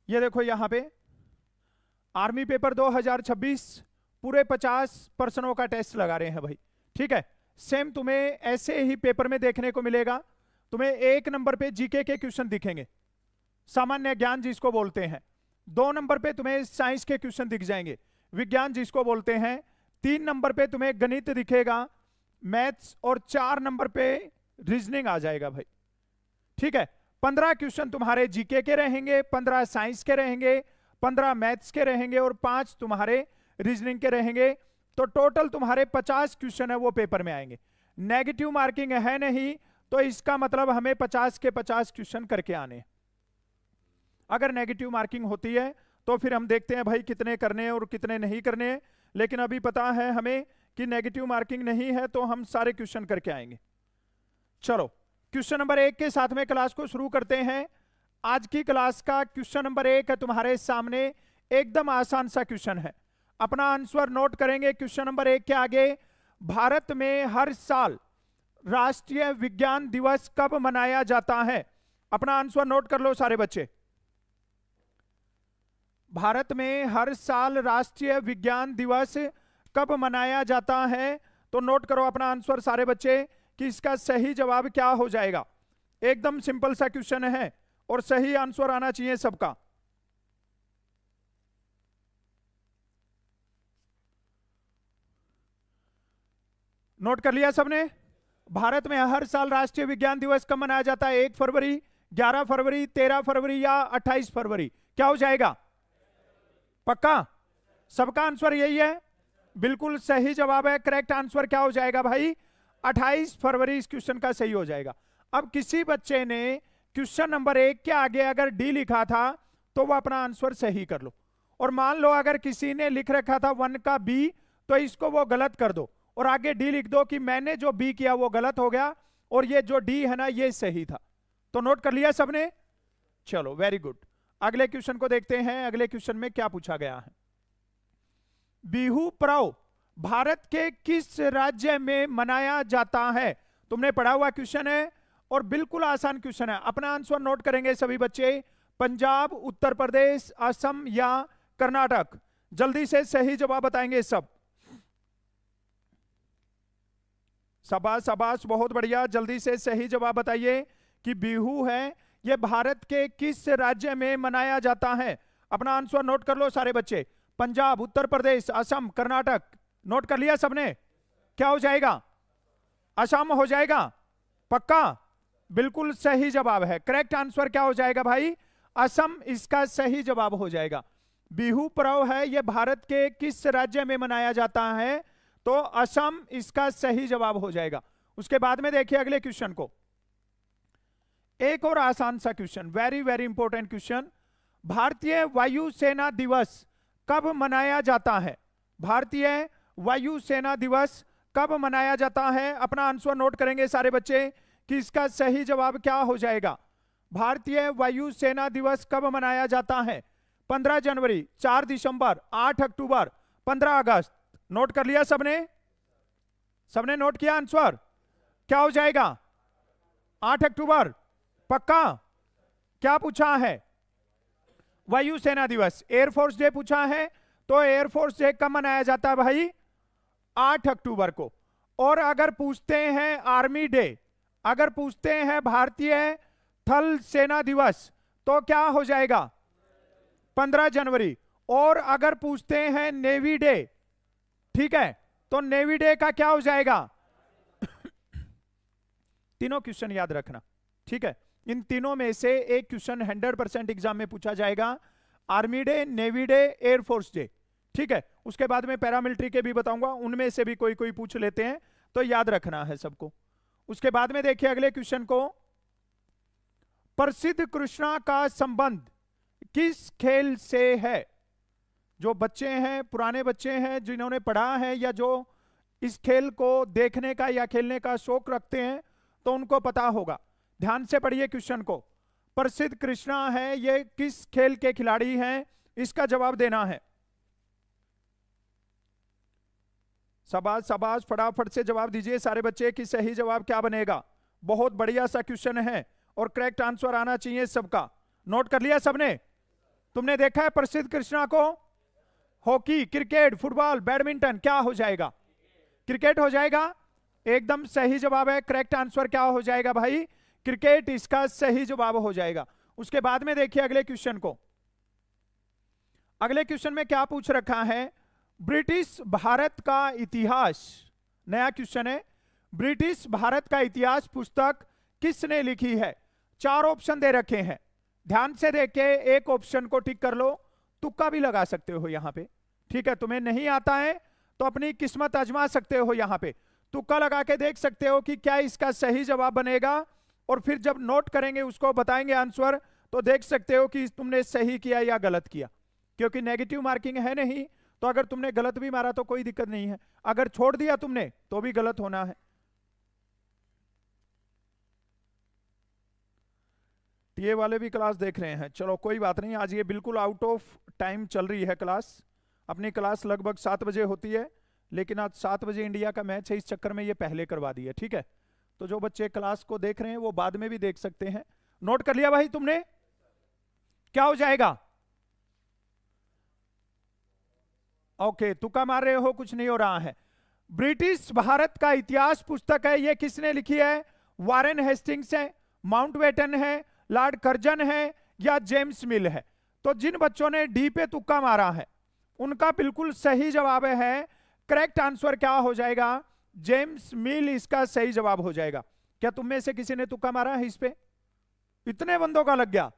ये देखो यहाँ पे आर्मी पेपर 2026 पूरे 50 प्रश्नों का टेस्ट लगा रहे हैं भाई। ठीक है, सेम तुम्हें ऐसे ही पेपर में देखने को मिलेगा। तुम्हें 1 नंबर पे जीके के क्वेश्चन दिखेंगे, सामान्य ज्ञान जिसको बोलते हैं। 2 नंबर पे तुम्हें साइंस के क्वेश्चन दिख जाएंगे, विज्ञान जिसको बोलते हैं। 3 नंबर पे तुम्हें गणित दिखेगा, मैथ्स, और 4 नंबर पे रीजनिंग आ जाएगा भाई। ठीक है, 15 क्वेश्चन तुम्हारे जीके के रहेंगे, 15 साइंस के रहेंगे, 15 मैथ्स के रहेंगे और 5 तुम्हारे रीजनिंग के रहेंगे। तो टोटल तुम्हारे 50 क्वेश्चन है वो पेपर में आएंगे। नेगेटिव मार्किंग है नहीं, तो इसका मतलब हमें 50 के 50 क्वेश्चन करके आने। अगर नेगेटिव मार्किंग होती है तो फिर हम देखते हैं भाई कितने करने हैं और कितने नहीं करने हैं, लेकिन अभी पता है हमें कि नेगेटिव मार्किंग नहीं है तो हम सारे क्वेश्चन करके आएंगे। चलो क्वेश्चन नंबर 1 के साथ में क्लास को शुरू करते हैं। आज की क्लास का क्वेश्चन नंबर 1 है तुम्हारे सामने, एकदम आसान सा क्वेश्चन है। अपना आंसर नोट करेंगे क्वेश्चन नंबर 1 के आगे। भारत में हर साल राष्ट्रीय विज्ञान दिवस कब मनाया जाता है? अपना आंसर नोट कर लो सारे बच्चे। भारत में हर साल राष्ट्रीय विज्ञान दिवस कब मनाया जाता है? तो नोट करो अपना आंसर सारे बच्चे कि इसका सही जवाब क्या हो जाएगा। एकदम सिंपल सा क्वेश्चन है और सही आंसर आना चाहिए सबका। नोट कर लिया सबने? भारत में हर साल राष्ट्रीय विज्ञान दिवस कब मनाया जाता है? 1 फरवरी, 11 फरवरी, 13 फरवरी या 28 फरवरी? क्या हो जाएगा? पक्का सबका आंसर यही है? बिल्कुल सही जवाब है। करेक्ट आंसर क्या हो जाएगा भाई? 28 फरवरी इस क्वेश्चन का सही हो जाएगा। अब किसी बच्चे ने क्वेश्चन नंबर 1 के आगे अगर डी लिखा था तो वो अपना आंसर सही कर लो, और मान लो अगर किसी ने लिख रखा था 1 का बी तो इसको वो गलत कर दो और आगे डी लिख दो कि मैंने जो बी किया वो गलत हो गया और ये जो डी है ना ये सही था। तो नोट कर लिया सबने? चलो वेरी गुड। अगले क्वेश्चन को देखते हैं। अगले क्वेश्चन में क्या पूछा गया है? बिहू पर्व भारत के किस राज्य में मनाया जाता है? तुमने पढ़ा हुआ क्वेश्चन है और बिल्कुल आसान क्वेश्चन है। अपना आंसर नोट करेंगे सभी बच्चे। पंजाब, उत्तर प्रदेश, असम या कर्नाटक? जल्दी से सही जवाब बताएंगे सब। शाबाश शाबाश, बहुत बढ़िया। जल्दी से सही जवाब बताइए कि बिहू है ये भारत के किस राज्य में मनाया जाता है? अपना आंसर नोट कर लो सारे बच्चे। पंजाब, उत्तर प्रदेश, असम, कर्नाटक? नोट कर लिया सबने? क्या हो जाएगा? असम हो जाएगा? पक्का? बिल्कुल सही जवाब है। करेक्ट आंसर क्या हो जाएगा भाई? असम इसका सही जवाब हो जाएगा। बिहू पर्व है ये भारत के किस राज्य में मनाया जाता है? तो असम इसका सही जवाब हो जाएगा। उसके बाद में देखिए अगले क्वेश्चन को। एक और आसान सा question, very very important question. भारतीय वायुसेना दिवस कब मनाया जाता है? भारतीय वायुसेना दिवस कब मनाया जाता है? अपना आंसर नोट करेंगे सारे बच्चे कि इसका सही जवाब क्या हो जाएगा। भारतीय वायुसेना दिवस कब मनाया जाता है? 15 जनवरी, 4 दिसंबर, 8 अक्टूबर, 15 अगस्त? नोट कर लिया सबने? सबने नोट किया आंसर? क्या हो जाएगा? 8 अक्टूबर? पक्का? क्या पूछा है? वायुसेना दिवस, एयरफोर्स डे पूछा है। तो एयरफोर्स डे कब मनाया जाता है भाई? 8 अक्टूबर को। और अगर पूछते हैं आर्मी डे, अगर पूछते हैं भारतीय थल सेना दिवस तो क्या हो जाएगा? 15 जनवरी। और अगर पूछते हैं नेवी डे, ठीक है, तो नेवी डे का क्या हो जाएगा? तीनों क्वेश्चन याद रखना, ठीक है? इन तीनों में से एक क्वेश्चन 100% एग्जाम में पूछा जाएगा। Army day, navy day, air force day, ठीक है? उसके बाद में पैरामिलिट्री के भी बताऊंगा, उनमें से भी कोई कोई पूछ लेते हैं, तो याद रखना है सबको। उसके बाद में देखिए अगले क्वेश्चन को। प्रसिद्ध कृष्णा का संबंध किस खेल से है? जो बच्चे हैं, पुराने बच्चे हैं जिन्होंने पढ़ा है या जो इस खेल को देखने का या खेलने का शौक रखते हैं तो उनको पता होगा। ध्यान से पढ़िए क्वेश्चन को। प्रसिद्ध कृष्णा है ये किस खेल के खिलाड़ी हैं? इसका जवाब देना है। शाबाश शाबाश, फटाफट से जवाब दीजिए सारे बच्चे कि सही जवाब क्या बनेगा। बहुत बढ़िया सा क्वेश्चन है और करेक्ट आंसर आना चाहिए सबका। नोट कर लिया सबने? तुमने देखा है प्रसिद्ध कृष्णा को? हॉकी, क्रिकेट, फुटबॉल, बैडमिंटन, क्या हो जाएगा? क्रिकेट हो जाएगा। एकदम सही जवाब है। करेक्ट आंसर क्या हो जाएगा भाई? क्रिकेट इसका सही जवाब हो जाएगा। उसके बाद में देखिए अगले क्वेश्चन को। अगले क्वेश्चन में क्या पूछ रखा है? ब्रिटिश भारत का इतिहास, नया क्वेश्चन है। ब्रिटिश भारत का इतिहास पुस्तक किसने लिखी है? 4 ऑप्शन दे रखे हैं, ध्यान से देख के एक ऑप्शन को टिक कर लो। तुक्का भी लगा सकते हो यहां पे, ठीक है? तुम्हें नहीं आता है तो अपनी किस्मत आजमा सकते हो, यहां पे तुक्का लगा के देख सकते हो कि क्या इसका सही जवाब बनेगा, और फिर जब नोट करेंगे उसको बताएंगे आंसर, तो देख सकते हो कि तुमने सही किया या गलत किया, क्योंकि नेगेटिव मार्किंग है नहीं। तो अगर तुमने गलत भी मारा तो कोई दिक्कत नहीं है, अगर छोड़ दिया तुमने तो भी गलत होना है। टीए वाले भी क्लास देख रहे हैं, चलो कोई बात नहीं। आज ये बिल्कुल आउट ऑफ टाइम चल रही है क्लास। अपनी क्लास लगभग 7 बजे होती है, लेकिन आज 7 बजे इंडिया का मैच है, इस चक्कर में ये पहले करवा दी है, ठीक है? तो जो बच्चे क्लास को देख रहे हैं वो बाद में भी देख सकते हैं। नोट कर लिया भाई तुमने? क्या हो जाएगा? ओके, तुक्का मार रहे हो, कुछ नहीं हो रहा है। ब्रिटिश भारत का इतिहास पुस्तक है, ये किसने लिखी है? वारेन हेस्टिंग्स है, माउंटबेटन है, लॉर्ड कर्जन है, या जेम्स मिल है? तो जिन बच्चों ने डी पे तुक्का मारा है उनका बिल्कुल सही जवाब है। करेक्ट आंसर क्या हो जाएगा? जेम्स मिल इसका सही जवाब हो जाएगा। क्या तुम में से किसी ने तुक्का मारा है इस पे? इतने बंदों का लग गया,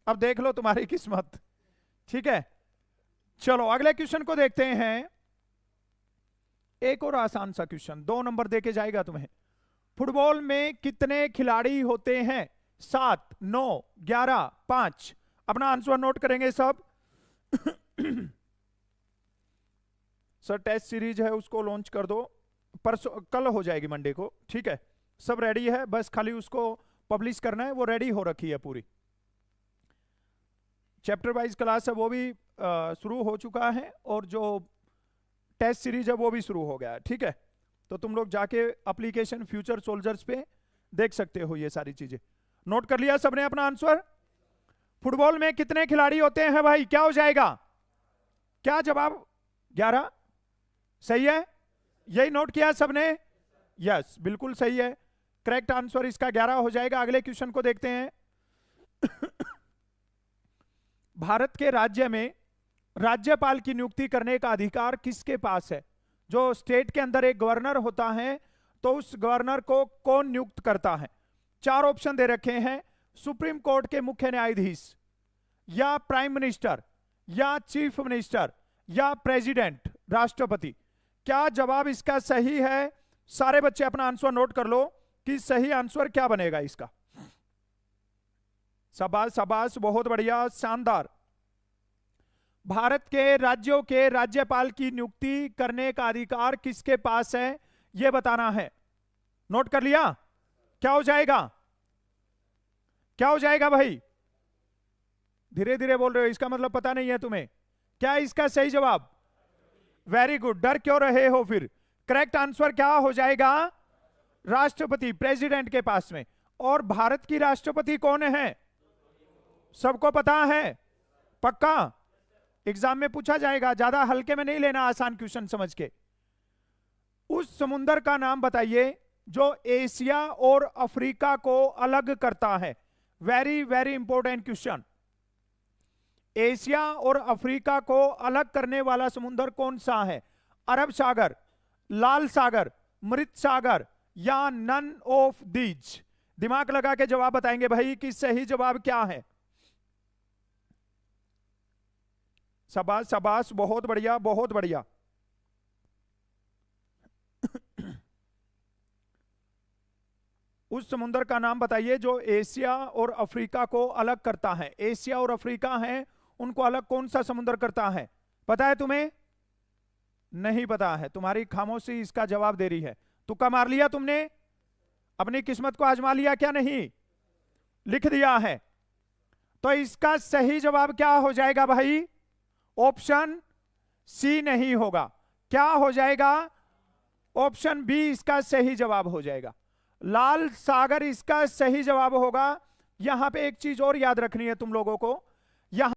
अब देख लो तुम्हारी किस्मत, ठीक है? चलो अगले क्वेश्चन को देखते हैं। एक और आसान सा क्वेश्चन, 2 नंबर देके जाएगा तुम्हें। फुटबॉल में कितने खिलाड़ी होते हैं? 7, 9, 11, 5। अपना आंसर नोट करेंगे सब। सर टेस्ट सीरीज है उसको लॉन्च कर दो, परसों कल हो जाएगी, मंडे को, ठीक है? सब रेडी है, बस खाली उसको पब्लिश करना है, वो रेडी हो रखी है पूरी। चैप्टर वाइज क्लास है वो भी शुरू हो चुका है, और जो टेस्ट सीरीज है वो भी शुरू हो गया है, ठीक है? तो तुम लोग जाके एप्लीकेशन फ्यूचर सोल्जर्स पे देख सकते हो ये सारी चीजें। नोट कर लिया सबने अपना आंसर? फुटबॉल में कितने खिलाड़ी होते हैं भाई? क्या हो जाएगा? क्या जवाब? 11 सही है? यही नोट किया सबने? यस, बिल्कुल सही है। करेक्ट आंसर इसका 11 हो जाएगा। अगले क्वेश्चन को देखते हैं। भारत के राज्य में राज्यपाल की नियुक्ति करने का अधिकार किसके पास है? जो स्टेट के अंदर एक गवर्नर होता है, तो उस गवर्नर को कौन नियुक्त करता है? 4 ऑप्शन दे रखे हैं। सुप्रीम कोर्ट के मुख्य न्यायाधीश, या प्राइम मिनिस्टर, या चीफ मिनिस्टर, या प्रेसिडेंट, राष्ट्रपति। क्या जवाब इसका सही है? सारे बच्चे अपना आंसर नोट कर लो कि सही आंसर क्या बनेगा इसका। शाबाश शाबाश, बहुत बढ़िया, शानदार। भारत के राज्यों के राज्यपाल की नियुक्ति करने का अधिकार किसके पास है, यह बताना है। नोट कर लिया? क्या हो जाएगा? क्या हो जाएगा भाई? धीरे धीरे बोल रहे हो, इसका मतलब पता नहीं है तुम्हें। क्या इसका सही जवाब? वेरी गुड, डर क्यों रहे हो फिर? करेक्ट आंसर क्या हो जाएगा? राष्ट्रपति, प्रेसिडेंट के पास में। और भारत की राष्ट्रपति कौन है? सबको पता है? पक्का? एग्जाम में पूछा जाएगा, ज्यादा हल्के में नहीं लेना, आसान क्वेश्चन समझ के। उस समुंदर का नाम बताइए जो एशिया और अफ्रीका को अलग करता है। Very very important question. Asia और अफ्रीका को अलग करने वाला समुंदर कौन सा है? अरब सागर, लाल सागर, मृत सागर, या नन ऑफ दीज? दिमाग लगा के जवाब बताएंगे भाई कि सही जवाब क्या है। शाबाश शाबाश, बहुत बढ़िया बहुत बढ़िया। उस समुंदर का नाम बताइए जो एशिया और अफ्रीका को अलग करता है। एशिया और अफ्रीका हैं, उनको अलग कौन सा समुंदर करता है? पता है तुम्हें? नहीं पता है, तुम्हारी खामोशी इसका जवाब दे रही है। तुक्का मार लिया तुमने? अपनी किस्मत को आजमा लिया क्या? नहीं, लिख दिया है। तो इसका सही जवाब क्या हो जाएगा भाई? ऑप्शन सी नहीं होगा। क्या हो जाएगा? ऑप्शन बी इसका सही जवाब हो जाएगा। लाल सागर इसका सही जवाब होगा। यहां पे एक चीज और याद रखनी है तुम लोगों को, यहां